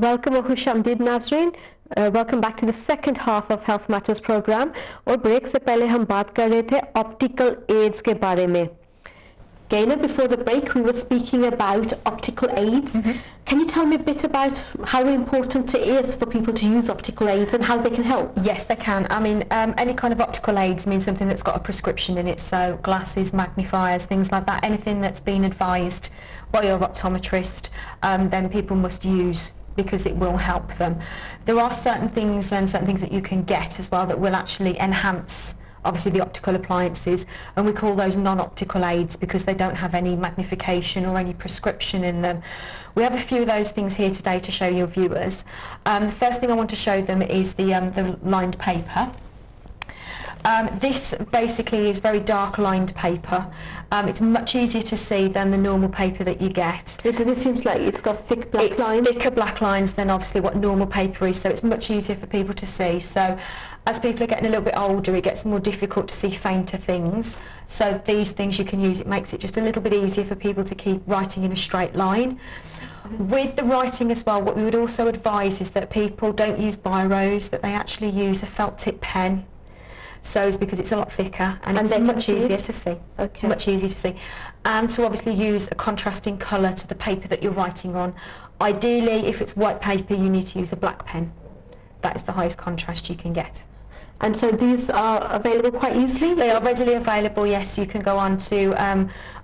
Welcome और खुशामदीद नाज़रीन. Welcome back to the second half of Health Matters program. और break से पहले हम बात कर रहे थे optical aids के बारे में. Gaina, before the break we were speaking about optical aids. Can you tell me a bit about how important it is for people to use optical aids and how they can help? Yes, they can. I mean, any kind of optical aids means something that's got a prescription in it, so glasses, magnifiers, things like that. Anything that's been advised by your optometrist, then people must use, because it will help them. There are certain things that you can get as well that will actually enhance obviously the optical appliances, and we call those non-optical aids because they don't have any magnification or any prescription in them. We have a few of those things here today to show your viewers. The first thing I want to show them is the lined paper. This basically is very dark lined paper. It's much easier to see than the normal paper that you get. It seems like it's got thick black lines. It's thicker black lines than obviously what normal paper is, so it's much easier for people to see. So as people are getting a little bit older, it gets more difficult to see fainter things. So these things you can use, it makes it just a little bit easier for people to keep writing in a straight line. With the writing as well, what we would also advise is that people don't use biros, that they actually use a felt tip pen. So it's because it's a lot thicker and it's much easier to see. Okay. Much easier to see. And to obviously use a contrasting colour to the paper that you're writing on. Ideally, if it's white paper, you need to use a black pen. That is the highest contrast you can get. And so these are available quite easily? They are readily available, yes. You can go on to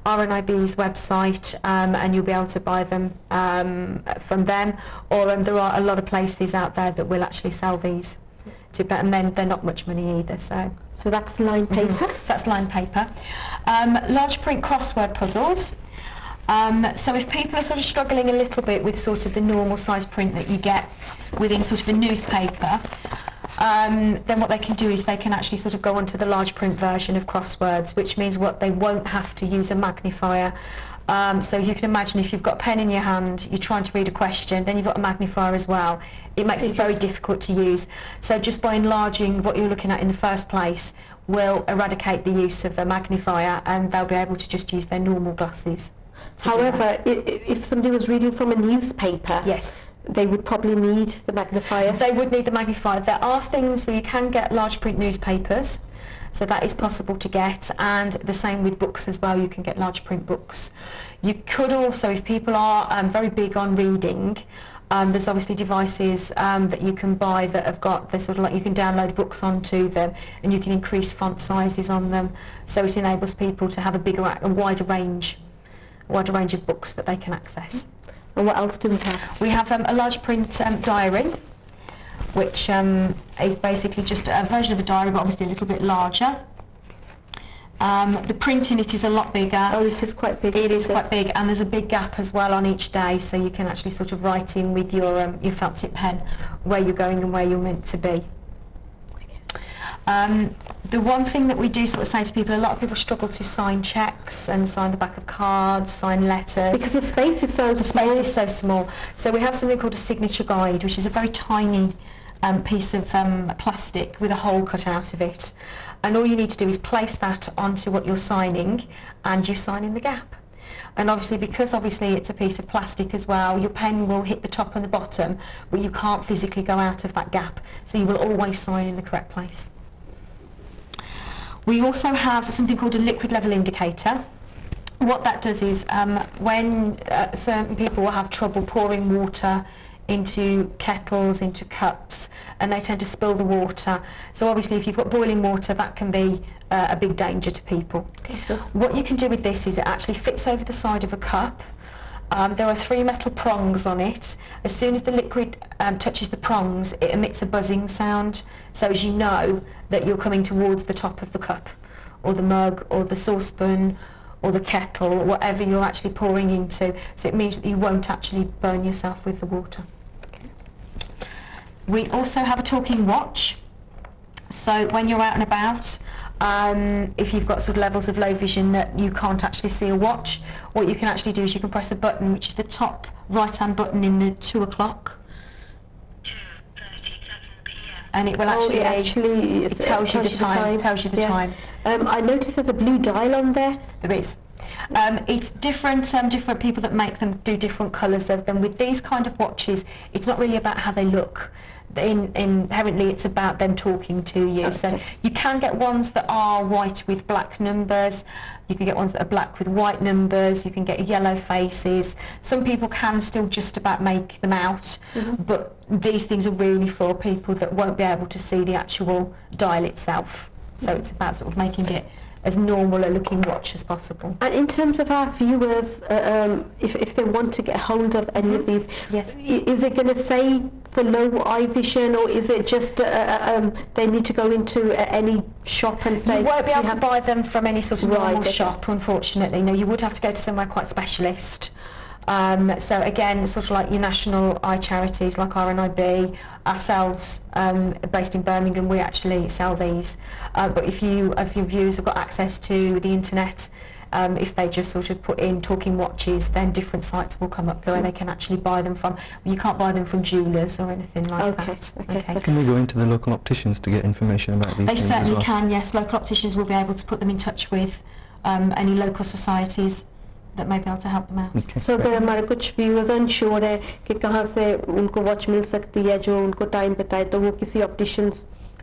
RNIB's website and you'll be able to buy them from them. Or there are a lot of places out there that will actually sell these. And then they're not much money either. So that's lined paper? That's lined paper. Large print crossword puzzles. So if people are sort of struggling a little bit with sort of the normal size print that you get within sort of a newspaper, then what they can do is they can actually sort of go onto the large print version of crosswords, which means what they won't have to use a magnifier. So you can imagine if you've got a pen in your hand, you're trying to read a question, then you've got a magnifier as well. It makes it very difficult to use. So just by enlarging what you're looking at in the first place will eradicate the use of the magnifier, and they'll be able to just use their normal glasses. However, if somebody was reading from a newspaper, yes, they would probably need the magnifier. They would need the magnifier. There are things that you can get large print newspapers, so that is possible to get, and the same with books as well. You can get large print books. You could also, if people are very big on reading, there's obviously devices that you can buy that have got the sort of like you can download books onto them, and you can increase font sizes on them, so it enables people to have a wider range of books that they can access. And what else do we have? We have a large print diary, which is basically just a version of a diary, but obviously a little bit larger. The print in it is a lot bigger. Oh, it is quite big. It is quite big, and there's a big gap as well on each day, so you can actually sort of write in with your felt tip pen where you're going and where you're meant to be. The one thing that we do sort of say to people, a lot of people struggle to sign cheques and sign the back of cards, sign letters. Because the space is so small. The space is so small. So we have something called a signature guide, which is a very tiny piece of plastic with a hole cut out of it. And all you need to do is place that onto what you're signing, and you sign in the gap. And obviously, because it's a piece of plastic as well, your pen will hit the top and the bottom, but you can't physically go out of that gap. So you will always sign in the correct place. We also have something called a liquid level indicator. What that does is when certain people will have trouble pouring water into kettles, into cups, and they tend to spill the water. So obviously if you've got boiling water, that can be a big danger to people. What you can do with this is it actually fits over the side of a cup. There are 3 metal prongs on it. As soon as the liquid touches the prongs, it emits a buzzing sound, so as you know that you're coming towards the top of the cup, or the mug, or the saucepan, or the kettle, or whatever you're actually pouring into. So it means that you won't actually burn yourself with the water. We also have a talking watch. So when you're out and about, if you've got sort of levels of low vision that you can't actually see a watch, what you can actually do is you can press a button, which is the top right-hand button in the 2 o'clock. And it will actually, it tells you the time. It tells you the time. I noticed there's a blue dial on there. There is. It's different different people that make them do different colours of them. With these kind of watches, it's not really about how they look. Inherently it's about them talking to you. So you can get ones that are white with black numbers, you can get ones that are black with white numbers, you can get yellow faces. Some people can still just about make them out, but these things are really for people that won't be able to see the actual dial itself. So it's about sort of making it as normal a looking watch as possible. And in terms of our viewers, if they want to get hold of any of these, yes, is it going to say for low eye vision, or is it just they need to go into any shop and say? You won't be able to buy them from any sort of normal shop, unfortunately. No, you would have to go to somewhere quite specialist. So again, sort of like your national eye charities like RNIB, ourselves based in Birmingham, we actually sell these. But if your viewers have got access to the internet, if they just sort of put in talking watches, then different sites will come up where they can actually buy them from. You can't buy them from jewellers or anything like that. Okay. Can we go into the local opticians to get information about these things as well? They certainly can, yes. Local opticians will be able to put them in touch with any local societies that may be able to help them out. So अगर हमारे कुछ viewers unsure है कि कहाँ से उनको watch मिल सकती है जो उनको time बताए, तो वो किसी opticians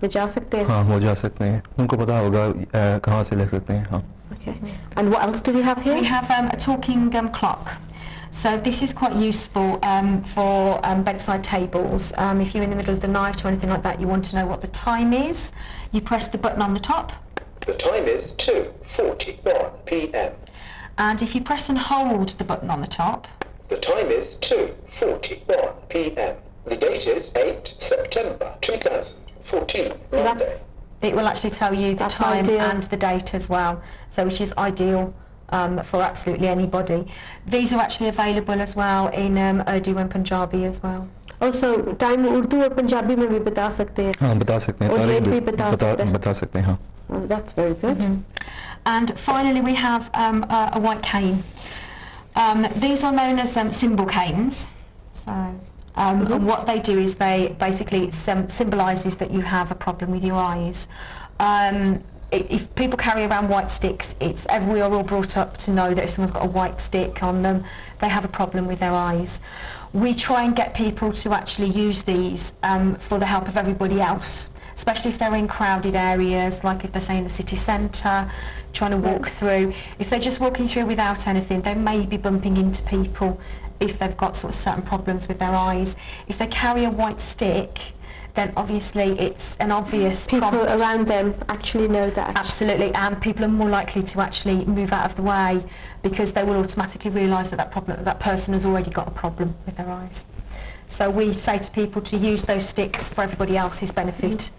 में जा सकते हैं? हाँ, वो जा सकते हैं, उनको पता होगा कहाँ से ले सकते हैं. हाँ. Okay. And what else do we have here? We have a talking clock. So this is quite useful for bedside tables. If you're in the middle of the night or anything like that, you want to know what the time is. You press the button on the top. The time is 2:41 p.m. And if you press and hold the button on the top, the time is 2:41 p.m. The date is 8 September 2014. So it will actually tell you the time and the date as well, so which is ideal for absolutely anybody. These are actually available as well in Urdu and Punjabi as well. Also, time Urdu और पंजाबी में भी बता सकते हैं. हाँ, बता सकते हैं. और date भी बता सकते हैं. हाँ. Oh, that's very good. And finally we have a white cane. These are known as symbol canes. So and what they do is they basically symbolises that you have a problem with your eyes. If people carry around white sticks, we are all brought up to know that if someone's got a white stick on them, they have a problem with their eyes. We try and get people to actually use these for the help of everybody else, especially if they're in crowded areas, like if they're say in the city centre, trying to walk through. If they're just walking through without anything, they may be bumping into people if they've got sort of certain problems with their eyes. If they carry a white stick, then obviously it's an obvious people prompt. Around them actually know that. Absolutely, and people are more likely to actually move out of the way because they will automatically realise that that person has already got a problem with their eyes. So we say to people to use those sticks for everybody else's benefit,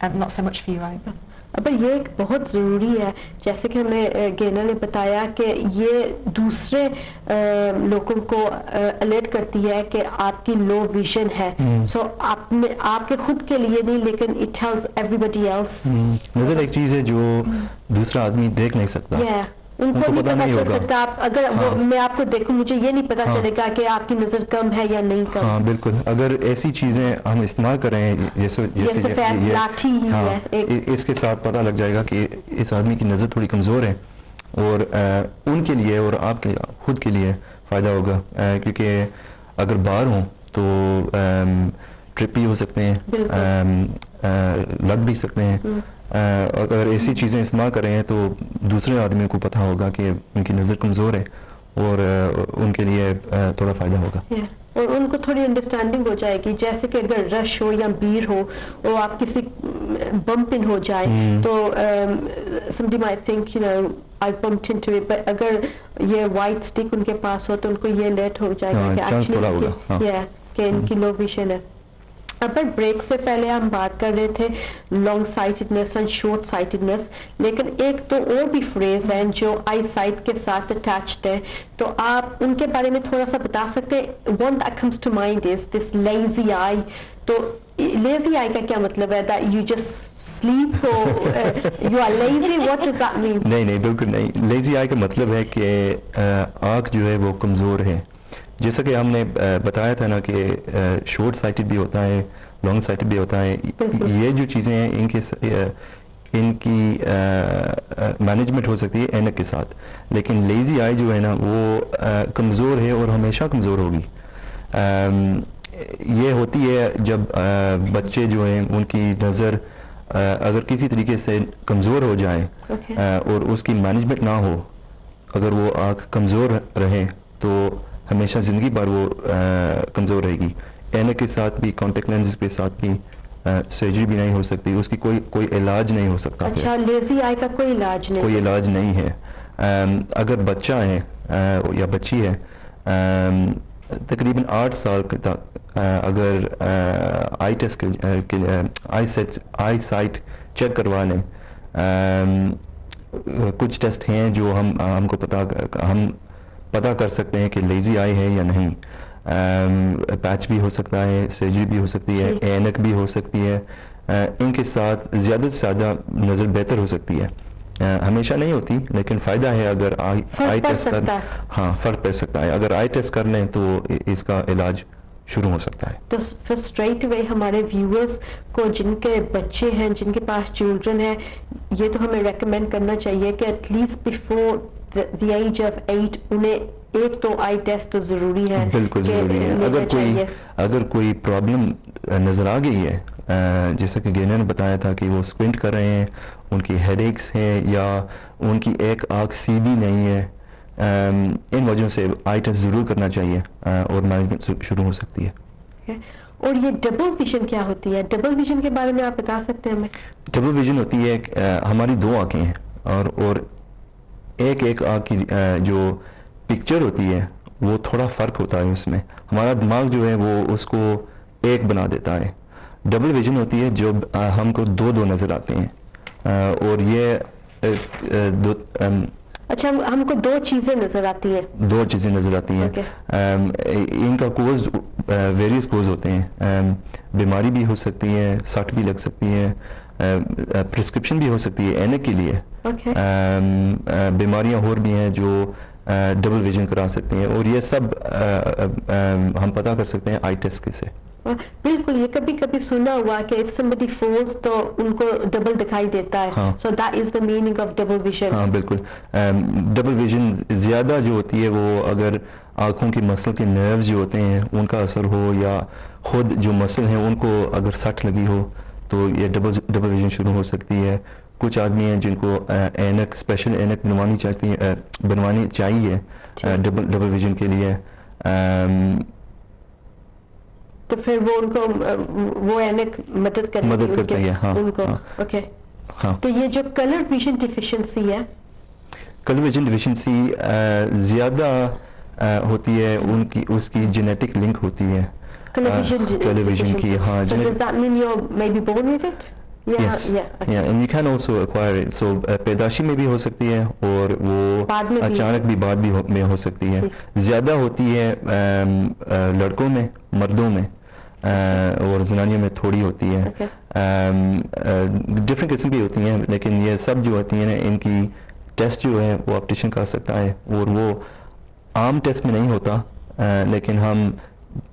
and not so much for your own. पर ये एक बहुत ज़रूरी है, जैसे कि हमें गेना ने बताया कि ये दूसरे लोगों को अलर्ट करती है कि आपकी लो विजन है. सो आपके खुद के लिए नहीं, लेकिन it tells everybody else. नज़र एक चीज़ है जो दूसरा आदमी देख नहीं सकता. उनको नहीं पता चल सकता. आप अगर मैं आपको देखूं, मुझे ये नहीं पता चलेगा कि आपकी नज़र कम है या नहीं कम. हाँ, बिल्कुल. अगर ऐसी चीज़ें हम इस्तेमाल करें, जैसे लाठी ही है, इसके साथ पता लग जाएगा कि इस आदमी की नज़र थोड़ी कमज़ोर है, और उनके लिए और आपके खुद के लिए फ़ायदा होगा, क्योंकि अगर बाहर हों तो ट्रिप भी हो सकते हैं, लग भी सकते हैं. अगर ऐसी चीज़ें इस्तेमाल करें तो दूसरे आदमी को पता होगा कि उनकी नज़र कमज़ोर है, और उनके लिए थोड़ा फ़ायदा होगा. और उनको थोड़ी अंडरस्टैंडिंग हो जाएगी. जैसे कि अगर रश हो या भीड़ हो और आप किसी बम्प इन हो जाए तो somebody might think, you know, I've bumped into it, but अगर ये white stick उनके पास हो तो उनको ये अलर्ट हो जाएगा कि actually कि इनकी लो विजन है. अब ब्रेक से पहले हम बात कर रहे थे long sightedness and short sightedness, लेकिन एक तो और भी फ्रेज हैं जो आई साइट के साथ अटैच्ड है, तो आप उनके बारे में थोड़ा सा बता सकते हैं. One that comes to mind is this lazy eye. तो लेजी आई का क्या मतलब है? दैट यू जस्ट स्लीप और you are lazy? What does that mean? नहीं, बिल्कुल नहीं. लेजी आई का मतलब है कि आँख जो है वो कमज़ोर है. जैसा कि हमने बताया था ना कि शॉर्ट साइटेड भी होता है, लॉन्ग साइटेड भी होता है. ये जो चीज़ें हैं इनकी मैनेजमेंट हो सकती है ऐनक के साथ, लेकिन लेज़ी आई जो है ना वो कमज़ोर है और हमेशा कमज़ोर होगी। ये होती है जब बच्चे जो हैं उनकी नज़र अगर किसी तरीके से कमज़ोर हो जाए और उसकी मैनेजमेंट ना हो, अगर वो आँख कमज़ोर रहे तो हमेशा ज़िंदगी भर वो कमज़ोर रहेगी। ऐनक के साथ भी, कॉन्टेक्ट लेंस के साथ भी सर्जरी भी नहीं हो सकती, उसकी कोई इलाज नहीं हो सकता। अच्छा, लेज़ी आई का कोई इलाज नहीं? कोई इलाज नहीं है। अगर बच्चा है या बच्ची है तकरीबन 8 साल तक अगर आई टेस्ट के आई साइट चेक करवा लें, कुछ टेस्ट हैं जो हम पता कर सकते हैं कि लेज़ी आई है या नहीं। पैच भी हो सकता है, सर्जरी भी हो सकती है, ऐनक भी हो सकती है। इनके साथ ज़्यादा से ज़्यादा नज़र बेहतर हो सकती है। हमेशा नहीं होती, लेकिन फ़ायदा है अगर आई टेस्ट कर, हाँ फ़र्क पड़ सकता है। अगर आई टेस्ट कर लें तो इसका इलाज शुरू हो सकता है। तो फिर स्ट्रेट अवे हमारे व्यूअर्स को जिनके बच्चे हैं, जिनके पास चिल्ड्रन हैं, ये तो हमें रेकमेंड करना चाहिए कि at least before the age of 8 उन्हें एक तो आई टेस्ट तो ज़रूरी है। बिल्कुल ज़रूरी है। अगर कोई प्रॉब्लम नज़र आ गई है, जैसा कि गेनर ने बताया था कि वो स्क्विंट कर रहे हैं, उनकी हेडेक्स हैं या उनकी एक आँख सीधी नहीं है, इन वजहों से आई टेस्ट ज़रूर करना चाहिए और मैनेजमेंट शुरू हो सकती है। और ये डबल विजन क्या होती है? डबल विजन के बारे में आप बता सकते हैं हमें? डबल विजन होती है हमारी 2 आँखें हैं और एक आँख की जो पिक्चर होती है वो थोड़ा फ़र्क होता है उसमें। हमारा दिमाग जो है वो उसको एक बना देता है। डबल विजन होती है जब हमको दो नज़र आते हैं और ये अच्छा, हमको 2 चीज़ें नज़र आती हैं? 2 चीज़ें नज़र आती हैं। इनका कोज वेरियस कोज होते हैं। बीमारी भी हो सकती है, सट भी लग सकती है, प्रिस्क्रिप्शन भी हो सकती है ऐनक के लिए। बीमारियां और भी हैं जो डबल विजन करा सकती हैं और ये सब हम पता कर सकते हैं आई टेस्ट के से। बिल्कुल, ये कभी कभी सुना हुआ कि if somebody falls तो उनको डबल दिखाई देता है। हाँ। So that is the meaning of double vision। हाँ बिल्कुल। डबल विजन ज़्यादा जो होती है वो अगर आँखों की मसल के नर्व्स जो होते हैं उनका असर हो या खुद जो मसल हैं उनको अगर सट लगी हो तो ये डबल विजन शुरू हो सकती है। कुछ आदमी हैं जिनको ऐनक, स्पेशल ऐनक बनवानी चाहिए डबल विजन के लिए। तो फिर वो उनको वो ऐनक मदद करती है। हाँ, उनको। हाँ, ओके। हाँ। तो ये जो कलर विजन डिफिशिएंसी है, कलर विजन डिफिशिएंसी ज़्यादा होती है, उसकी जेनेटिक लिंक होती है कलर विजन की। हाँ, so does that mean you're maybe born with it? Yes, and you can also acquire it. So पैदाशी में भी हो सकती है और वो अचानक भी बाद में हो सकती है। ज़्यादा होती है लड़कों में, मर्दों में और जनानियों में थोड़ी होती है। डिफरेंट किस्म की होती हैं, लेकिन ये सब जो होती हैं ना इनकी टेस्ट जो है वो ऑप्टिशियन कर सकता है और वो आम टेस्ट में नहीं होता, लेकिन हम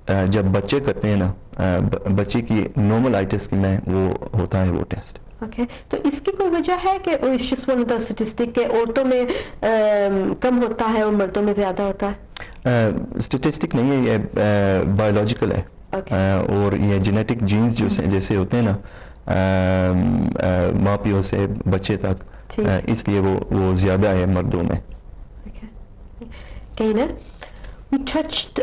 जब बच्चे करते हैं ना बच्चे की नॉर्मल आई टेस्ट में वो होता है वो टेस्ट। ओके, तो इसकी कोई वजह है कि it's just one of the statistic के औरतों में कम होता है और मर्दों में ज़्यादा होता है? स्टैटिस्टिक नहीं है, ये बायोलॉजिकल है। और ये जेनेटिक जीन्स जो जैसे होते हैं ना माँ पियो से बच्चे तक, इसलिए वो ज़्यादा है मर्दों में। Gainer, we touched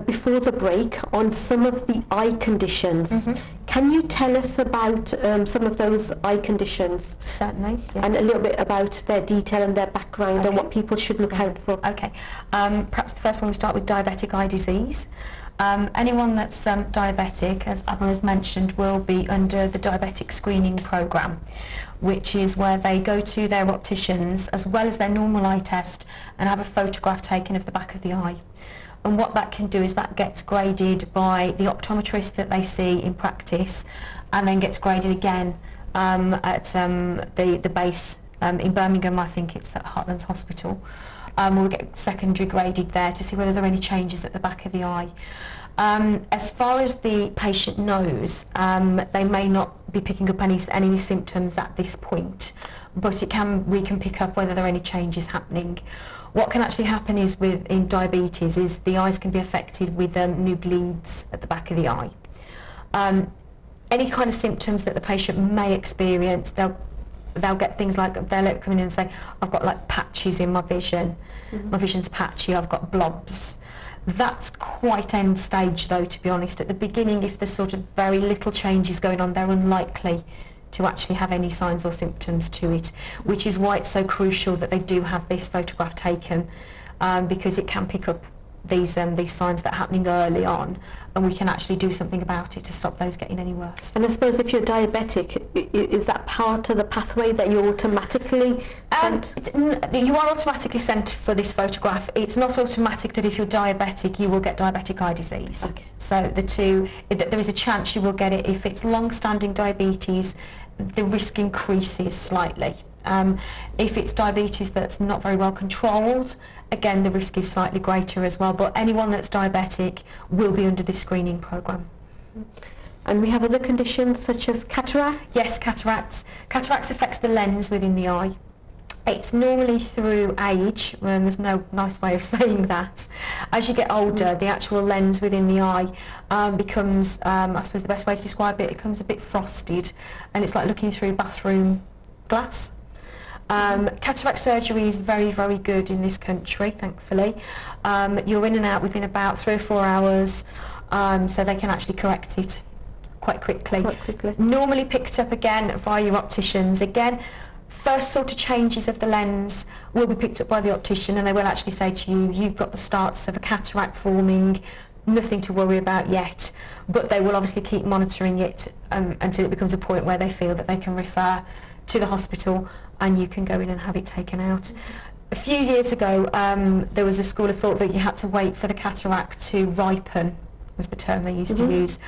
before the break on some of the eye conditions. Can you tell us about some of those eye conditions? Certainly, yes. And a little bit about their detail and their background and what people should look out for. Okay. Perhaps the first one we start with diabetic eye disease. Anyone that's diabetic, as Abba has mentioned, will be under the diabetic screening program, which is where they go to their opticians as well as their normal eye test and have a photograph taken of the back of the eye. And what that can do is that gets graded by the optometrist that they see in practice, and then gets graded again at the base in Birmingham. I think it's at Heartlands Hospital. We'll get secondary graded there to see whether there are any changes at the back of the eye. As far as the patient knows, they may not be picking up any symptoms at this point, but we can pick up whether there are any changes happening. What can actually happen is in diabetes is the eyes can be affected with new bleeds at the back of the eye. Any kind of symptoms that the patient may experience, they'll get things like, they'll come in and say, I've got like patches in my vision, my vision's patchy, I've got blobs. That's quite end stage though, to be honest. At the beginning, if there's sort of very little changes going on, they're unlikely to actually have any signs or symptoms to it, which is why it's so crucial that they do have this photograph taken, because it can pick up these signs that are happening early on, and we can actually do something about it to stop those getting any worse. And I suppose if you're diabetic, is that part of the pathway that you're automatically sent? You are automatically sent for this photograph. It's not automatic that if you're diabetic you will get diabetic eye disease. Okay. So there is a chance you will get it. If it's long-standing diabetes, the risk increases slightly. If it's diabetes that's not very well controlled, again the risk is slightly greater as well, but anyone that's diabetic will be under this screening programme. And we have other conditions such as cataract? Yes, cataracts. Cataracts affects the lens within the eye. It's normally through age, there's no nice way of saying that. As you get older, the actual lens within the eye becomes, I suppose the best way to describe it, it becomes a bit frosted, and it's like looking through bathroom glass. Cataract surgery is very, very good in this country, thankfully. You're in and out within about 3 or 4 hours, so they can actually correct it quite quickly. Normally picked up again via your opticians. Again, first sort of changes of the lens will be picked up by the optician, and they will actually say to you, you've got the starts of a cataract forming, nothing to worry about yet, but they will obviously keep monitoring it until it becomes a point where they feel that they can refer to the hospital and you can go in and have it taken out. A few years ago, there was a school of thought that you had to wait for the cataract to ripen, was the term they used to use,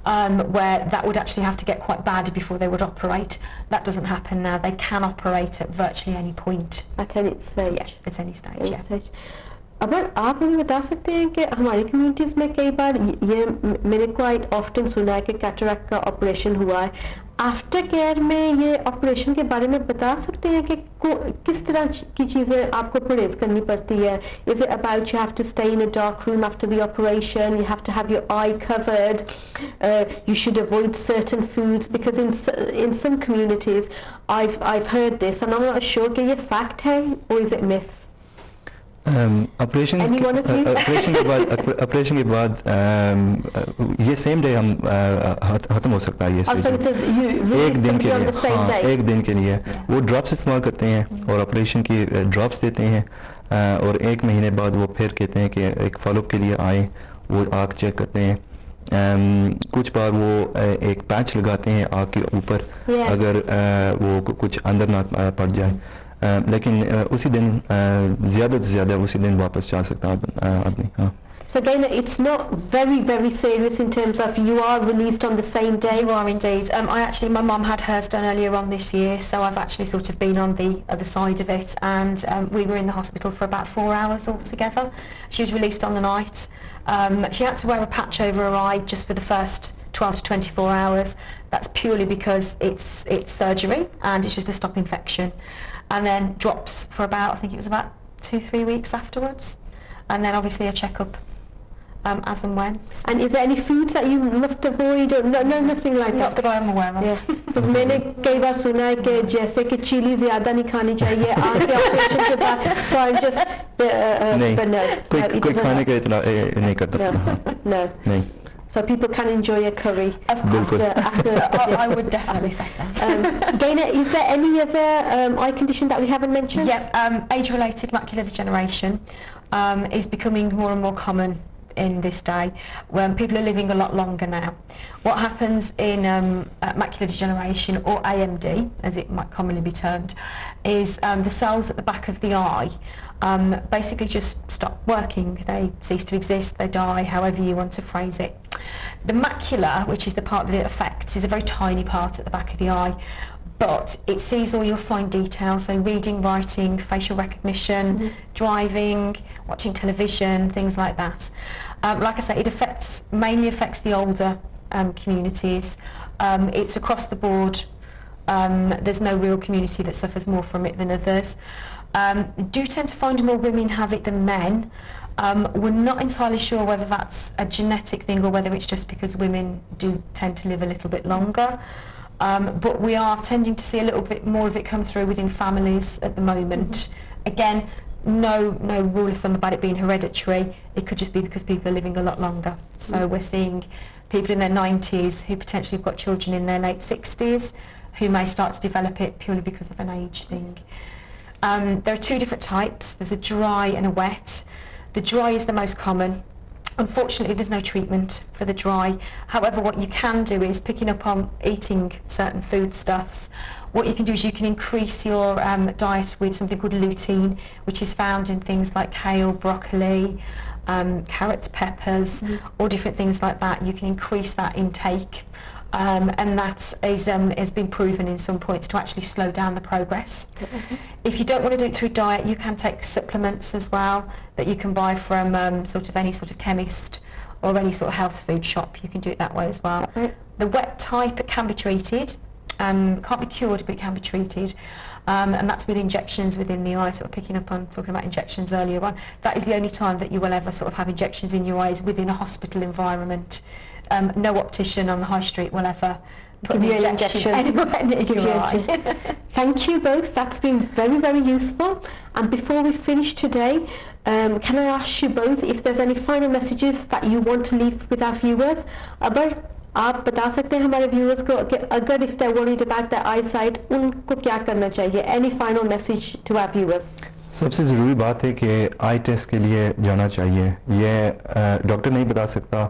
where that would actually have to get quite bad before they would operate. That doesn't happen now. They can operate at virtually any point. At any stage? Yeah, at any stage, yeah. अब आप हमें बता सकते हैं कि हमारी communities में कई बार ये मैंने क्वाइट ऑफ्टन सुना है कि कैटरैक्ट का ऑपरेशन हुआ है, आफ्टर केयर में ये ऑपरेशन के बारे में बता सकते हैं कि किस तरह की चीज़ें आपको परहेज करनी पड़ती है? Is it about you have to stay in a dark room after the operation, you have to have your eye covered, you should avoid certain foods? Because in some communities I've heard this and I'm not sure कि ये fact है or is it myth? Operation के बाद ये same day हम ख़त्म हो सकता है, ये एक दिन के लिए, हाँ, एक दिन के लिए वो ड्रॉप्स इस्तेमाल करते हैं और ऑपरेशन की ड्रॉप्स देते हैं, और 1 महीने बाद वो फिर कहते हैं कि एक फॉलोअप के लिए आए, वो आँख चेक करते हैं। कुछ बार वो एक पैच लगाते हैं आँख के ऊपर, अगर वो कुछ अंदर ना पड़ जाए, लेकिन उसी दिन ज़्यादा से ज़्यादा उसी दिन वापस जा सकता आदमी। हाँ. So again, it's not very serious in terms of you are released on the same day. You are indeed. My mum had hers done earlier on this year, so I've actually sort of been on the other side of it, and we were in the hospital for about 4 hours altogether. She was released on the night. She had to wear a patch over her eye just for the first 12 to 24 hours. That's purely because it's surgery and it's just to stop infection. And then drops for about, I think it was about 2-3 weeks afterwards, and then obviously a checkup as and when. And is there any foods that you must avoid, or no, nothing like that? Not that I'm aware of. Because मैंने कई बार सुना है कि जैसे कि chilli ज़्यादा नहीं खानी चाहिए आँखें ऑपरेशन के बाद, so I'm just but no, कोई खाने का इतना नहीं करता। No. So people can enjoy a curry. Of course. I would definitely say so. Gaina, is there any other eye condition that we haven't mentioned? Yeah, age-related macular degeneration is becoming more and more common in this day when people are living a lot longer now. What happens in macular degeneration, or AMD as it might commonly be termed, is the cells at the back of the eye basically just stop working. They cease to exist, they die, however you want to phrase it. The macula, which is the part that it affects, is a very tiny part at the back of the eye, but it sees all your fine details, so reading, writing, facial recognition, driving, watching television, things like that. Like I say, it mainly affects the older communities. It's across the board. There's no real community that suffers more from it than others. Do tend to find more women have it than men. We're not entirely sure whether that's a genetic thing or whether it's just because women do tend to live a little bit longer. But we are tending to see a little bit more of it come through within families at the moment. Again, no rule of thumb about it being hereditary. It could just be because people are living a lot longer. So we're seeing people in their 90s who potentially have got children in their late 60s who may start to develop it purely because of an age thing. There are two different types. There's a dry and a wet. The dry is the most common. Unfortunately, there's no treatment for the dry. However, what you can do is picking up on eating certain foodstuffs. What you can do is you can increase your diet with something called lutein, which is found in things like kale, broccoli, carrots, peppers, or different things like that. You can increase that intake. And that has been proven in some points to actually slow down the progress. If you don't want to do it through diet, you can take supplements as well that you can buy from sort of any sort of chemist or any sort of health food shop. You can do it that way as well. The wet type can be treated, can't be cured, but it can be treated. And that's with injections within the eye, sort of picking up on talking about injections earlier on. That is the only time that you will ever sort of have injections in your eyes within a hospital environment. No optician on the high street will ever put an injection anywhere in your eye. Thank you both. That's been very, very useful. And before we finish today, can I ask you both if there's any final messages that you want to leave with our viewers? आप बता सकते हैं हमारे viewers को कि अगर if they're worried about their eyesight, उनको क्या करना चाहिए? Any final message to our viewers? सबसे ज़रूरी बात है कि आई टेस्ट के लिए जाना चाहिए. ये डॉक्टर नहीं बता सकता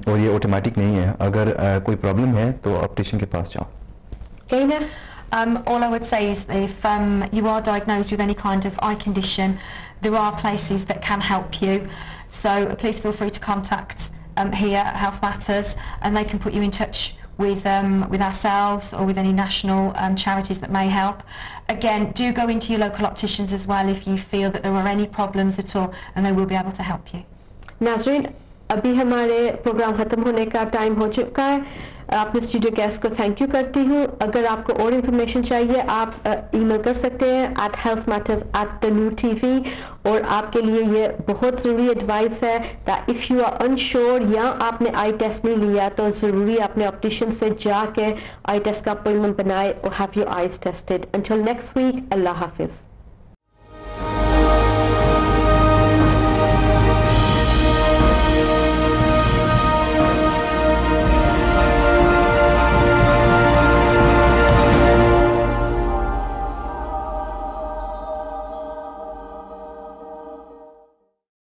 और ये ऑटोमेटिक नहीं है. अगर कोई प्रॉब्लम है तो ऑप्टिशियन के पास जाओ. Gaina? All I would say is that if you are diagnosed with any kind of eye condition, there are places that can help you. So please feel free to contact here at Health Matters, and they can put you in touch with ourselves or with any national charities that may help. Again, do go into your local opticians as well if you feel that there are any problems at all, and they will be able to help you. नाज़रीन, अभी हमारे programme ख़त्म होने का time हो चुका है. अपने स्टूडियो गेस्ट को थैंक यू करती हूँ. अगर आपको और इन्फॉर्मेशन चाहिए आप ईमेल कर सकते हैं at healthmatters@thenurtv. और आपके लिए ये बहुत ज़रूरी एडवाइस है that if you are unsure या आपने आई टेस्ट नहीं लिया तो ज़रूरी अपने ऑप्टिशियन से जाके आई टेस्ट का अपॉइंटमेंट बनाए और have your eyes tested. Until next week, अल्लाह हाफिज़.